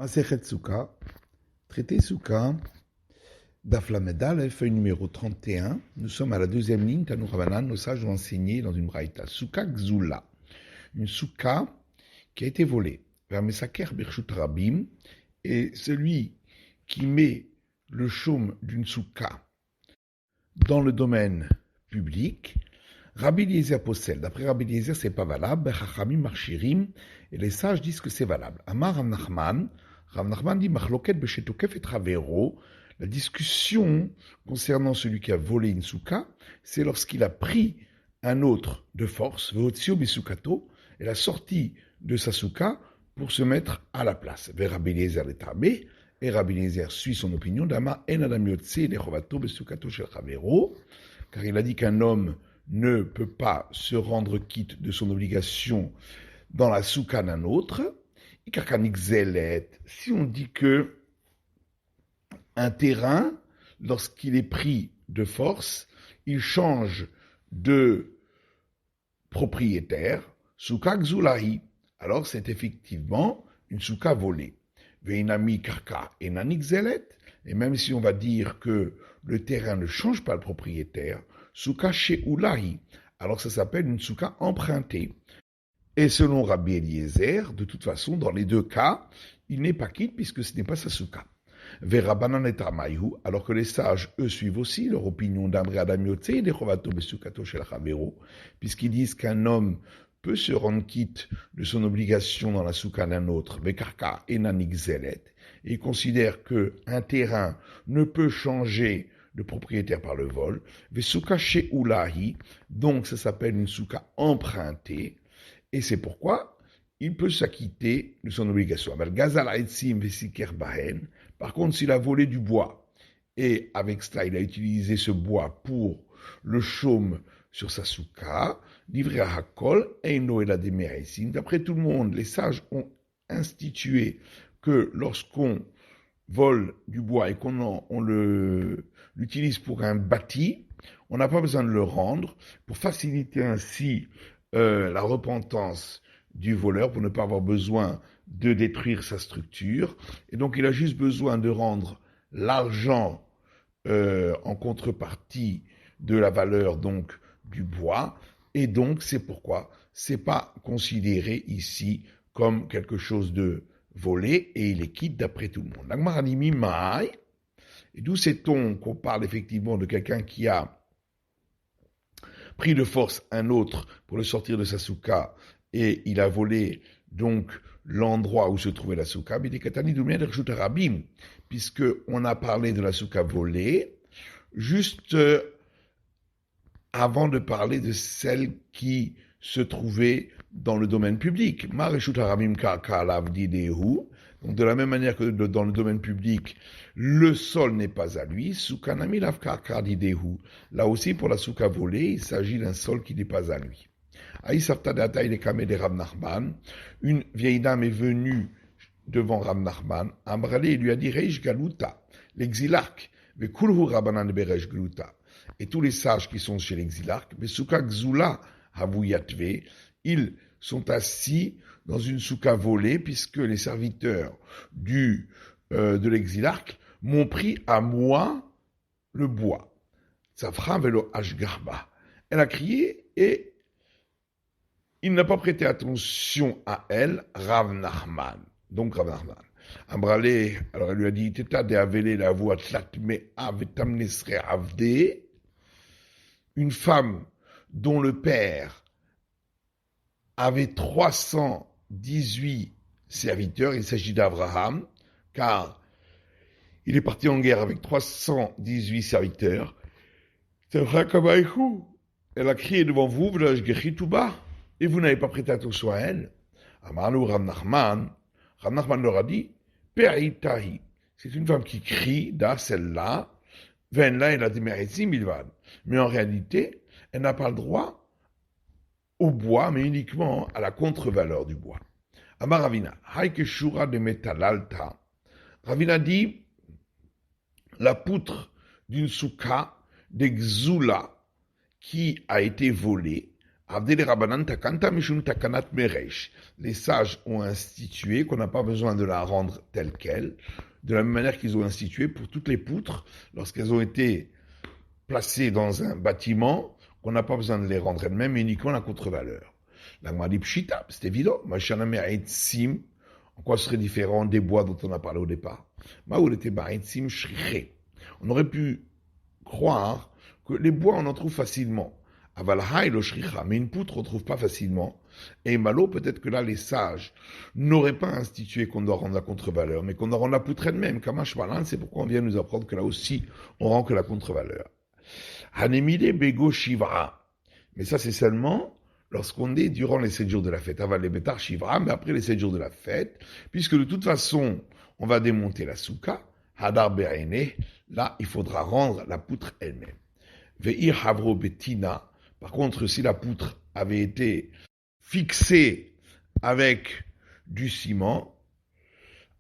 Masechet Souka, traité Souka, Daf Lamed Aleph, feuille numéro 31. Nous sommes à la deuxième ligne, Tanour Rabanan, nos sages ont enseigné dans une braïta. Souka Gzula, une souka qui a été volée. Vers Mesaker Birshut Rabim, et celui qui met le chaume d'une souka dans le domaine public, Rabbi Eliezer possède. D'après Rabbi Eliezer, c'est pas valable. Chachamim Marchirim, et les sages disent que c'est valable. Amar Rav Nachman dit Machloket Beshetokef et Travero. La discussion concernant celui qui a volé une souka, c'est lorsqu'il a pris un autre de force, Veotsio Bisukato, et l'a sorti de sa souka pour se mettre à la place. Vers Rabbi Eliezer le Tabé, et Rabbi Eliezer suit son opinion d'Ama En Adam Yotse Lechovato Besukato Shel Chavero, car il a dit qu'un homme ne peut pas se rendre quitte de son obligation dans la souka d'un autre. Et si on dit que un terrain, lorsqu'il est pris de force, il change de propriétaire, souka gzulahi, alors c'est effectivement une souka volée. Veinami karka enani gzelet, et même si on va dire que le terrain ne change pas le propriétaire, souka sheulahi, alors ça s'appelle une souka empruntée. Et selon Rabbi Eliezer, de toute façon, dans les deux cas, il n'est pas quitte puisque ce n'est pas sa souka. Verabanan et Ramaïhu, alors que les sages, eux, suivent aussi leur opinion d'Amre Adam Yotse et d'Echovato Besukato Shel Chavero, puisqu'ils disent qu'un homme peut se rendre quitte de son obligation dans la souka d'un autre, Vekarka Enanik Zelet, et ils considèrent qu'un terrain ne peut changer de propriétaire par le vol, Vesuka Sheulahi, donc ça s'appelle une souka empruntée, et c'est pourquoi il peut s'acquitter de son obligation. Par contre, s'il a volé du bois, et avec cela, il a utilisé ce bois pour le chaume sur sa souka, livré à Hakol, Eino et la Demeresim. D'après tout le monde, les sages ont institué que lorsqu'on vole du bois et qu'on l'utilise pour un bâti, on n'a pas besoin de le rendre pour faciliter ainsi la repentance du voleur, pour ne pas avoir besoin de détruire sa structure. Et donc il a juste besoin de rendre l'argent en contrepartie de la valeur donc du bois. Et donc c'est pourquoi c'est pas considéré ici comme quelque chose de volé et il est quitte d'après tout le monde. Et d'où sait-on qu'on parle effectivement de quelqu'un qui a pris de force un autre pour le sortir de sa souka et il a volé donc l'endroit où se trouvait la souka, puisque on a parlé de la souka volée juste avant de parler de celle qui se trouvait dans le domaine public. Donc de la même manière que dans le domaine public, le sol n'est pas à lui. Là aussi, pour la souka volée, il s'agit d'un sol qui n'est pas à lui. Une vieille dame est venue devant Rav Nachman. Ambrale lui a dit Reish Galuta, l'exilarque, Vekulhu Rabanan Bereish Galuta. Et tous les sages qui sont chez l'exilarque, Vesuka Gzula Havuyatve, ils sont assis dans une souka volée, puisque les serviteurs de l'exilarque m'ont pris à moi le bois. Safra velo ashgarba. Elle a crié et il n'a pas prêté attention à elle, Rav Nachman. Donc Rav Nachman. Ambrale, alors elle lui a dit, Teta de avele la voix tlatme avetamnesre avde, une femme dont le père avait 318 serviteurs, il s'agit d'Abraham, car il est parti en guerre avec 318 serviteurs. Elle a crié devant vous, et vous n'avez pas prêté attention à elle. Amarnou Rav Nachman leur a dit, Peritahi, c'est une femme qui crie, celle-là, Venla et la Demeretzim Bilvad. Mais en réalité, elle n'a pas le droit au bois, mais uniquement à la contre-valeur du bois. Amar Ravina, Haike Shura de Metalalta. Ravina dit, la poutre d'une souka d'Exula qui a été volée, Avdele Rabbanan Takanta Mishum Takanat Meresh. Les sages ont institué qu'on n'a pas besoin de la rendre telle qu'elle, de la même manière qu'ils ont institué pour toutes les poutres, lorsqu'elles ont été placées dans un bâtiment, qu'on n'a pas besoin de les rendre elles-mêmes, mais uniquement la contre-valeur. La Gemara dit Pshita, c'est évident. Mashaname Aitzim, en quoi ce serait différent des bois dont on a parlé au départ? Maoul était Aitzim Shriché. On aurait pu croire que les bois, on en trouve facilement. Avalhaï lo shricha, mais une poutre, on ne trouve pas facilement. Et malo, peut-être que là, les sages n'auraient pas institué qu'on doit rendre la contre-valeur, mais qu'on doit rendre la poutre elle-même. Kamash Malan, c'est pourquoi on vient nous apprendre que là aussi, on rend que la contre-valeur. Hanemide bego shivra. Mais ça, c'est seulement lorsqu'on est durant les 7 jours de la fête. Aval les betar shivra, mais après les 7 jours de la fête, puisque de toute façon, on va démonter la souka, hadar berene, là, il faudra rendre la poutre elle-même. Ve'ir havro betina. Par contre, si la poutre avait été fixée avec du ciment,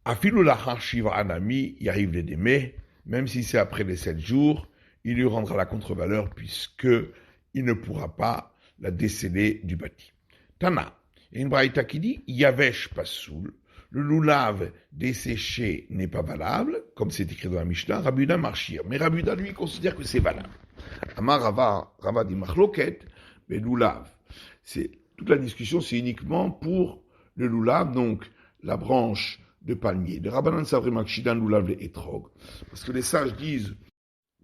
afilu lachar shiva anami yariv le deme, même si c'est après les 7 jours, il lui rendra la contre-valeur puisque il ne pourra pas la déceler du bâti. Tana, il y a une braïta qui dit yavesh pasoul, le loulav desséché n'est pas valable, comme c'est écrit dans la Mishnah, Rabbi Yehuda marchir, mais Rabbi Yehuda lui considère que c'est valable. Amar Rava dit machloket, mais loulav. C'est toute la discussion, c'est uniquement pour le loulav, donc la branche de palmier. Le Rabbanan savri makshidan loulav le etrog, parce que les sages disent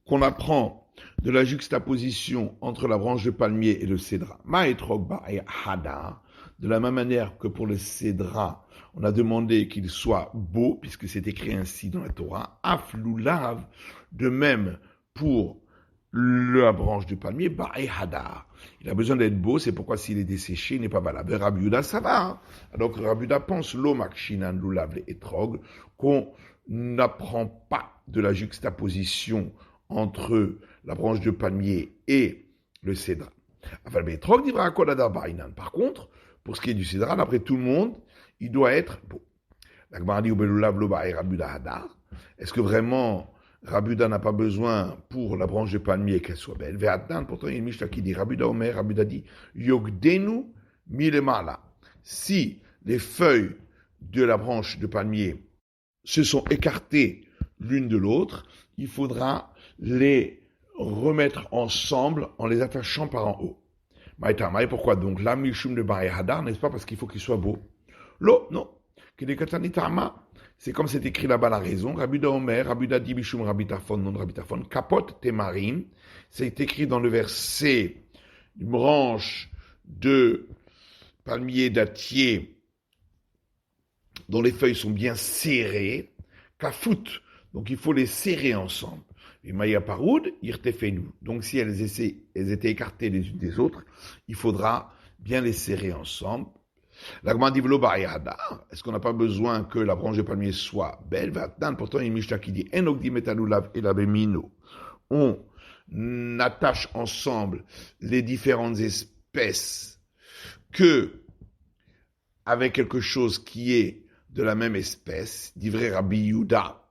qu'on apprend de la juxtaposition entre la branche de palmier et le cédra. Ma etrog ba hada, de la même manière que pour le cédra, on a demandé qu'il soit beau, puisque c'est écrit ainsi dans la Torah. Af loulav, de même pour la branche du palmier, ba'e hadar. Il a besoin d'être beau, c'est pourquoi s'il est desséché, il n'est pas valable. Rabbi Yehuda, ça va. Donc Rabbi Yehuda pense l'omakshinan lulav le etrog, qu'on n'apprend pas de la juxtaposition entre la branche de palmier et le cédra. Par contre, pour ce qui est du cédra, d'après tout le monde, il doit être beau. La Gemara dit est-ce que vraiment Rabbi Yehuda n'a pas besoin pour la branche de palmier qu'elle soit belle? Pourtant il y a une Mishnah qui dit Rabbi Yehuda dit Yogdenu milemala. Si les feuilles de la branche de palmier se sont écartées l'une de l'autre, il faudra les remettre ensemble en les attachant par en haut. Maïtamaï, pourquoi donc la mishum de Ba'e Hadar, n'est-ce pas parce qu'il faut qu'il soit beau? Lo, non. C'est comme c'est écrit là-bas la raison. Rabbi Yehuda Omer, Rabbi Yehuda dit Bishum Rabbi Tarfon, non Rabbi Tarfon, Kapot Temarim. C'est écrit dans le verset, une branche de palmier dattier dont les feuilles sont bien serrées. Kafut, donc il faut les serrer ensemble. Et Maya Paroud, Irtefenu. Donc si elles étaient écartées les unes des autres, il faudra bien les serrer ensemble. La Gemara dit est-ce qu'on n'a pas besoin que la branche de palmier soit belle? Pourtant, il y a une Mishnah qui dit on attache ensemble les différentes espèces que avec quelque chose qui est de la même espèce, dit vrai Rabbi Yehuda,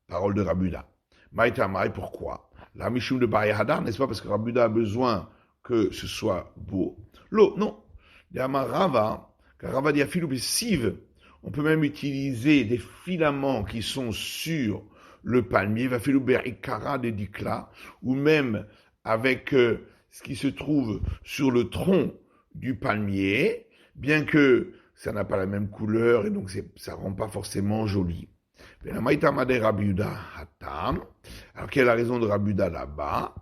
parole de Rabbi Yehuda. Maïtamaï, pourquoi? La Mishum de Ba'e Hadar, n'est-ce pas parce que Rabbi Yehuda a besoin que ce soit beau? L'eau, non. Rava, car Rava dit sive, on peut même utiliser des filaments qui sont sur le palmier, va filu berikara de dikla, ou même avec ce qui se trouve sur le tronc du palmier, bien que ça n'a pas la même couleur et donc ça rend pas forcément joli. Alors quelle est la raison de Rabbi Yehuda là-bas?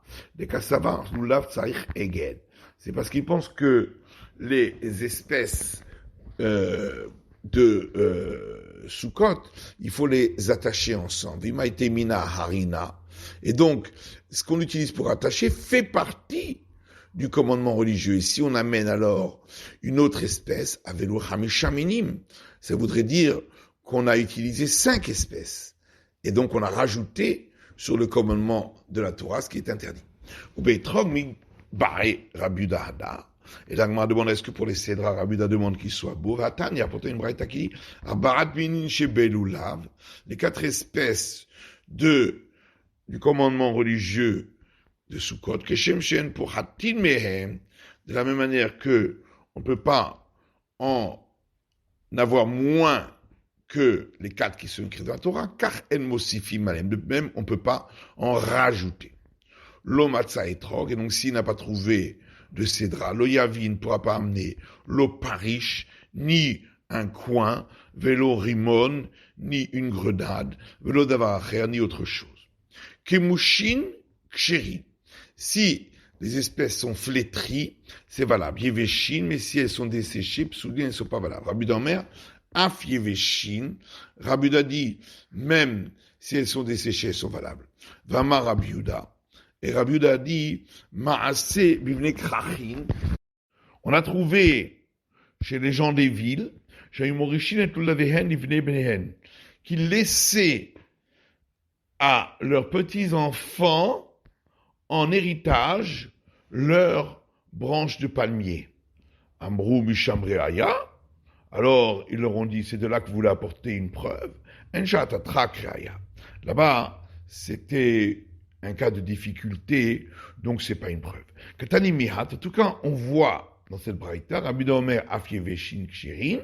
C'est parce qu'il pense que les espèces de Sukkot, il faut les attacher ensemble. Et donc, ce qu'on utilise pour attacher fait partie du commandement religieux. Et si on amène alors une autre espèce, Avelu Hamisha Minim, ça voudrait dire qu'on a utilisé 5 espèces. Et donc, on a rajouté sur le commandement de la Torah ce qui est interdit. Et la Gemara demande est-ce que pour les cédras, Rabbi Yehuda demande qu'il soit beau. Il y a pourtant une braïta qui dit les 4 espèces du commandement religieux de Sukkot, Keshem Shen pour Hatin Mehem, de la même manière que on ne peut pas en avoir moins que les 4 qui sont écrits dans la Torah, car en mosifim alem. De même, on ne peut pas en rajouter. Lo matzah etrog, et donc s'il n'a pas trouvé de cédra, lo yavi ne pourra pas amener lo parish, ni un coin, vélo rimon, ni une grenade, vélo davacher, ni autre chose. Kemushin ksherin. Si les espèces sont flétries, c'est valable. Yeveshin, mais si elles sont desséchées, psoulin, elles ne sont pas valables. Rabbi d'Omer, af yeveshin. Rabbi Uda dit, même si elles sont desséchées, elles sont valables. Vama Rabbi Uda. Et Rabbi Uda dit, Maase bivne krachin. On a trouvé chez les gens des villes, chez Morishin et Tulavehen, Ivne Benehen, qui laissaient à leurs petits-enfants en héritage leurs branches de palmier. Amrou Mishamreaya. Alors, ils leur ont dit, c'est de là que vous voulez apporter une preuve. Enchatatrakreaya. Là-bas, c'était un cas de difficulté, donc c'est pas une preuve. Katani Mihat, en tout cas, on voit dans cette braïta, Rabbi Omer Afyeveshin Kshirin,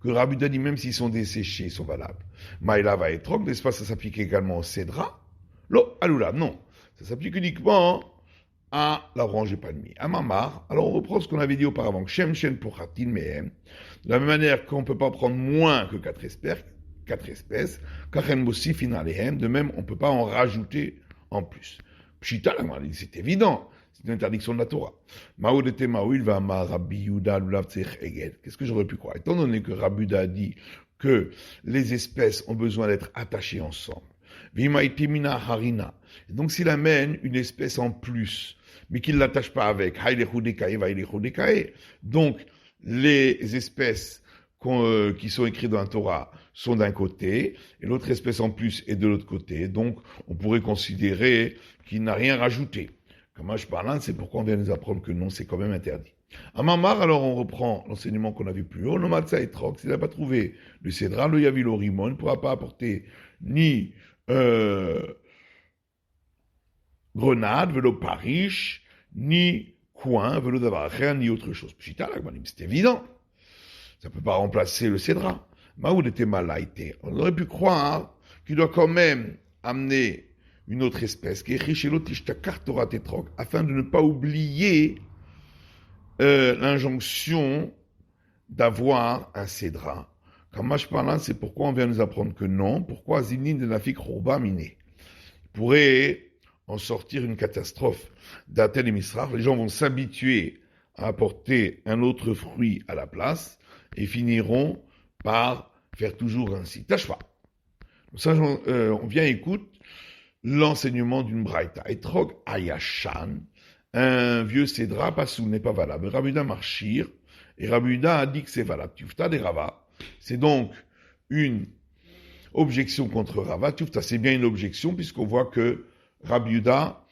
que Rabbi dit, même s'ils sont desséchés, ils sont valables. Maïla va être n'est-ce pas, ça s'applique également au cédra? Lo, alula, non. Ça s'applique uniquement à la branche de palmier. À Mamar, alors on reprend ce qu'on avait dit auparavant, Shem Shen Pochatin Mehem, de la même manière qu'on ne peut pas prendre moins que 4 espèces, Kachen Mossi Finalehem, de même on ne peut pas en rajouter en plus. Pshita, c'est évident, c'est une interdiction de la Torah. Mao de Temaou, il va à Rabbi Yuda Lulav Tzech Eged. Qu'est-ce que j'aurais pu croire? Étant donné que Rabbi Yuda a dit que les espèces ont besoin d'être attachées ensemble, Vimaitimina Harina. Et donc s'il amène une espèce en plus, mais qu'il ne l'attache pas avec, donc les espèces qui sont écrites dans la Torah sont d'un côté, et l'autre espèce en plus est de l'autre côté. Donc on pourrait considérer qu'il n'a rien rajouté. Comme je parle, c'est pourquoi on vient nous apprendre que non, c'est quand même interdit. À Mamar, alors on reprend l'enseignement qu'on a vu plus haut, le Matzah et Trok, s'il n'a pas trouvé le Cédra, le Yavi, le Rimon, ne pourra pas apporter ni grenade, vélo parish, ni coin, vélo d'avacher, ni autre chose. Pshita, c'est évident. Ça ne peut pas remplacer le cédra. Maoud était malaïté. On aurait pu croire qu'il doit quand même amener une autre espèce, qui est riche et l'otishta kartora tetrok, afin de ne pas oublier l'injonction d'avoir un cédra. Quand moi je parle là, c'est pourquoi on vient nous apprendre que non. Pourquoi Zinin de Nafik Roba Miné pourrait en sortir une catastrophe d'Atel et Misrach. Les gens vont s'habituer à apporter un autre fruit à la place et finiront par faire toujours ainsi. Tâche pas. Ça, on vient écoute l'enseignement d'une braïta. Etrog Ayashan, un vieux cédra, pasou n'est pas valable. Rabbi Uda marchir, et Rabbi Uda a dit que c'est valable. Tufta des Rava. C'est donc une objection contre Rava. Tufta, c'est bien une objection, puisqu'on voit que Rabbi Uda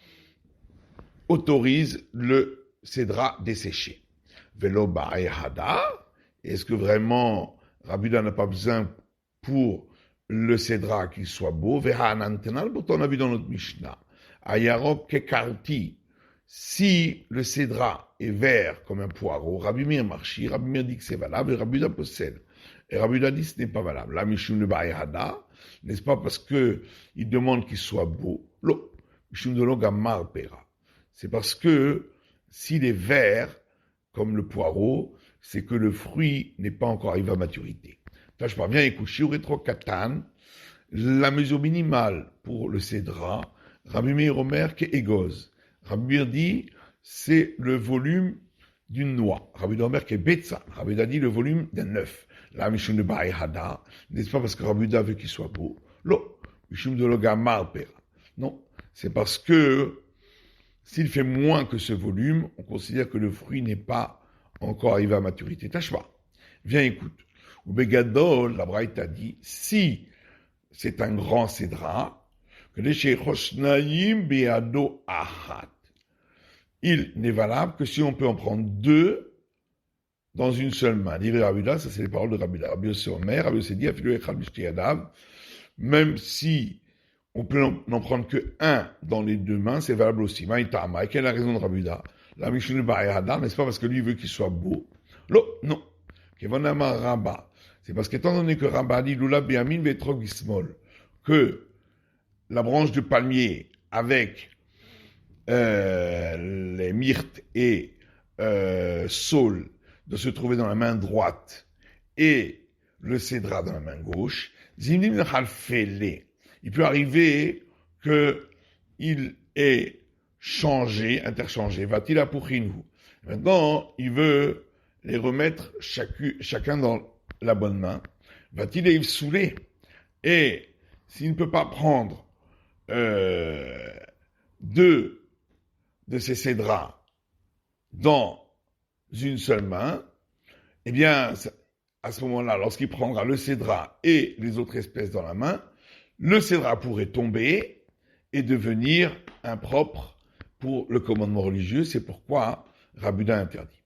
autorise le cédra desséché. Velo ba'ehada. Est-ce que vraiment Rabbi Uda n'a pas besoin pour le cédra qu'il soit beau? Veha anantenal, pourtant on a vu dans notre Mishnah. Ayarok kekarti. Si le cédra est vert comme un poireau, Rabbi Meir marchi, Rabbi Meir dit que c'est valable et Rabbi Uda possède. Et Rabbi Uda dit que ce n'est pas valable. La Mishum de ba'ehada, n'est-ce pas, parce que il demande qu'il soit beau. Lo, Mishum de logamar pera. C'est parce que s'il est vert comme le poireau, c'est que le fruit n'est pas encore arrivé à maturité. Là, je parviens à écouter rétro katan, la mesure minimale pour le cédra, Rabbi Meir Omer qui est égoz. Rabbi Meir dit, c'est le volume d'une noix. Rabbi Omer qui est betza. Rabbi Uda dit le volume d'un œuf. La Mishum de ba'ehada, n'est-ce pas parce que Rabbi Uda veut qu'il soit beau? Lo, Mishum de logamar pera. Non, c'est parce que s'il fait moins que ce volume, on considère que le fruit n'est pas encore arrivé à maturité. Tâche pas. Viens, écoute. Ou Begadol, la Braïta dit, si c'est un grand cédra, que les Shechosnaïm Beado Ahat, il n'est valable que si on peut en prendre 2 dans une seule main. Dit Rabbi Uda, ça c'est les paroles de Rabbi Uda. Rabbi Yossi Omer, Rabbi Yossi dit, Afilu Echad Bishti Yadav, même si on peut n'en prendre que 1 dans les 2 mains, c'est valable aussi. Maïtama, et quelle est la raison de Rabbi Uda? la Mishnah Hadar, n'est-ce pas, parce que lui veut qu'il soit beau. Non. Kevanama Rabba. C'est parce qu'étant donné que Rabba dit Lula Beamin Vetrog Ismol, que la branche de palmier avec les myrtes et saules doit se trouver dans la main droite et le cédra dans la main gauche, il peut arriver qu'il est interchangé. Va-t-il à Pouchinou? Maintenant, il veut les remettre chacun dans la bonne main. Va-t-il les saouler? Et s'il ne peut pas prendre deux de ces cédras dans une seule main, eh bien, à ce moment-là, lorsqu'il prendra le cédra et les autres espèces dans la main, le cédra pourrait tomber et devenir impropre pour le commandement religieux. C'est pourquoi Rabbi Yuda interdit.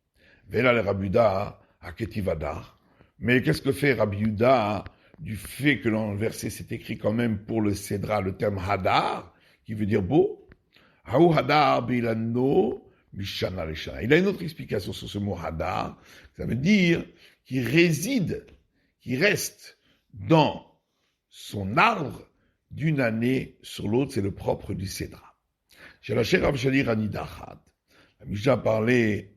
Vela le Rabbi Yuda à Ketivadar. Mais qu'est-ce que fait Rabbi Yuda du fait que dans le verset c'est écrit quand même pour le cédra le terme Hadar, qui veut dire beau? Haou Hadar bilano mishana leshana. Il a une autre explication sur ce mot Hadar. Ça veut dire qu'il reste dans son arbre d'une année sur l'autre. C'est le propre du cédra. Chez la Sherav Shalir Anidachat, la Mishnah a parlé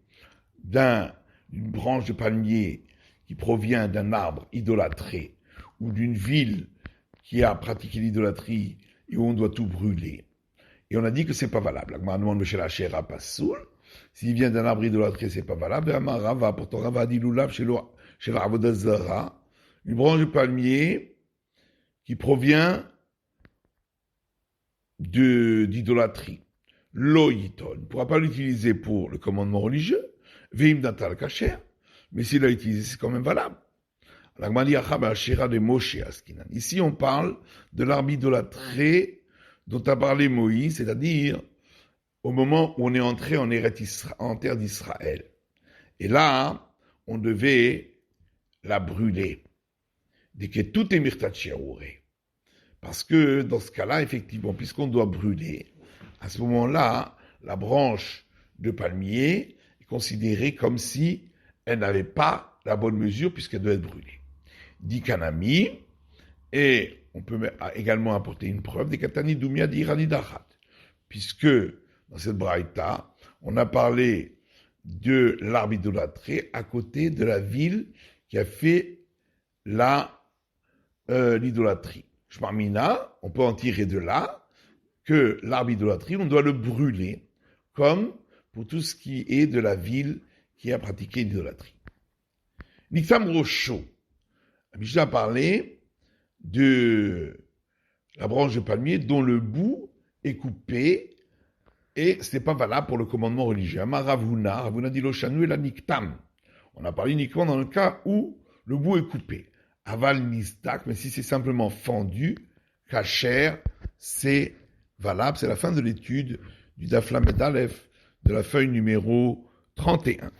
d'une branche de palmier qui provient d'un arbre idolâtré ou d'une ville qui a pratiqué l'idolâtrie et où on doit tout brûler. Et on a dit que c'est pas valable. La demande chez la Shera Passoul. S'il vient d'un arbre idolâtré, c'est pas valable. Et Rava, pourtant Rava dit Lulav chez la Avodazara, une branche de palmier qui provient d'idolâtrie. Loïton ne pourra pas l'utiliser pour le commandement religieux. Veim datal kacher. Mais s'il l'a utilisé, c'est quand même valable. Ici, on parle de l'arbre idolâtré dont a parlé Moïse, c'est-à-dire au moment où on est entré en terre d'Israël. Et là, on devait la brûler. Dès que tout est mirtachéroré. Parce que dans ce cas-là, effectivement, puisqu'on doit brûler, à ce moment-là, la branche de palmier est considérée comme si elle n'avait pas la bonne mesure puisqu'elle doit être brûlée. Dit Kanami, et on peut également apporter une preuve des Katani Doumia d'Iranidachat, puisque dans cette braïta, on a parlé de l'arbre idolâtré à côté de la ville qui a fait l'idolâtrie. Shmarmina, on peut en tirer de là que l'arbre idolâtrie, on doit le brûler, comme pour tout ce qui est de la ville qui a pratiqué l'idolâtrie. Niksam Rocho, la Mishnah a parlé de la branche de palmier dont le bout est coupé et ce n'est pas valable pour le commandement religieux. Ravuna dit Loshanu et la Niktam. On a parlé uniquement dans le cas où le bout est coupé. Aval Nistak, mais si c'est simplement fendu, Kacher, c'est valable. C'est la fin de l'étude du Daf Lamed Aleph de la feuille numéro 31.